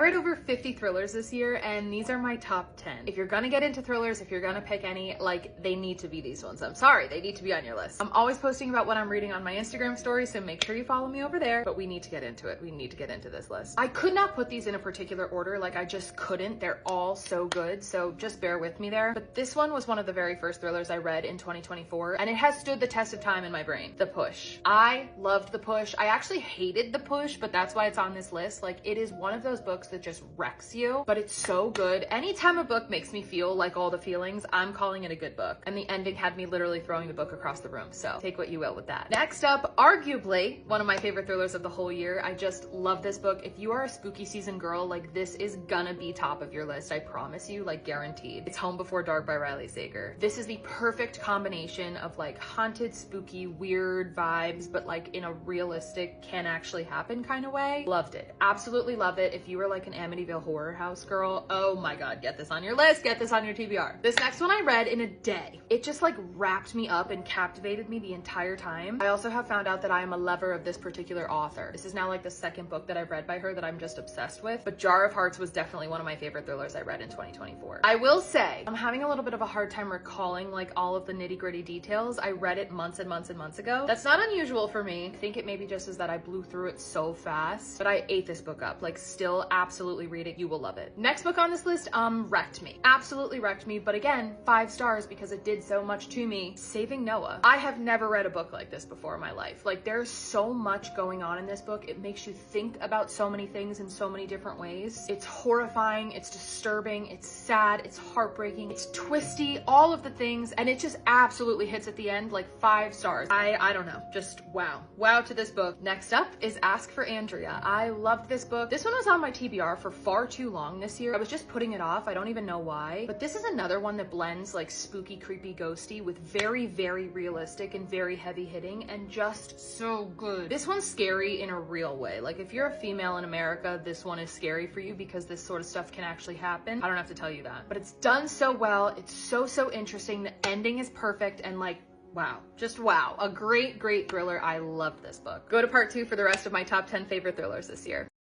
read over 50 thrillers this year, and these are my top 10. If you're gonna get into thrillers, if you're gonna pick any, like, they need to be these ones. I'm sorry, they need to be on your list. I'm always posting about what I'm reading on my Instagram story, so make sure you follow me over there, but we need to get into it. We need to get into this list. I could not put these in a particular order, like I just couldn't. They're all so good, so just bear with me there. But this one was one of the very first thrillers I read in 2024, and it has stood the test of time in my brain. The Push. I loved The Push. I actually hated The Push, but that's why it's on this list. Like, it is one of those books that just wrecks you, but it's so good. Anytime a book makes me feel like all the feelings, I'm calling it a good book. And the ending had me literally throwing the book across the room, so take what you will with that. Next up, arguably one of my favorite thrillers of the whole year. I just love this book. If you are a spooky season girl, like, this is gonna be top of your list, I promise you, like, guaranteed. It's Home Before Dark by Riley Sager. This is the perfect combination of like haunted, spooky, weird vibes, but like in a realistic, can actually happen kind of way. Loved it. Absolutely love it. If you were like an Amityville Horror House girl, oh my God, get this on your list, get this on your TBR. This next one I read in a day. It just like wrapped me up and captivated me the entire time. I also have found out that I am a lover of this particular author. This is now like the second book that I've read by her that I'm just obsessed with, but Jar of Hearts was definitely one of my favorite thrillers I read in 2024. I will say, I'm having a little bit of a hard time recalling like all of the nitty-gritty details. I read it months and months and months ago. That's not unusual for me. I think it maybe just is that I blew through it so fast, but I ate this book up. Like, still absolutely read it. You will love it. Next book on this list, wrecked me. Absolutely wrecked me, but again, 5 stars because it did so much to me. Saving Noah. I have never read a book like this before in my life. Like, there's so much going on in this book. It makes you think about so many things in so many different ways. It's horrifying, it's disturbing, it's sad, it's heartbreaking, it's twisty, all of the things, and it just absolutely hits at the end. Like, 5 stars. I don't know, just wow to this book. Next up is Ask for Andrea. I loved this book. This one was on my TBR for far too long this year. I was just putting it off. I don't even know why, but this is another one that blends like spooky, creepy, ghosty with very, very realistic and very heavy hitting and just so good. This one's scary in a real way. Like, if you're a female in America, this one is scary for you because this sort of stuff can actually happen. I don't have to tell you that, but it's done so well. It's so interesting. The ending is perfect, and like, wow, just wow. A great thriller. I loved this book. Go to part 2 for the rest of my top 10 favorite thrillers this year.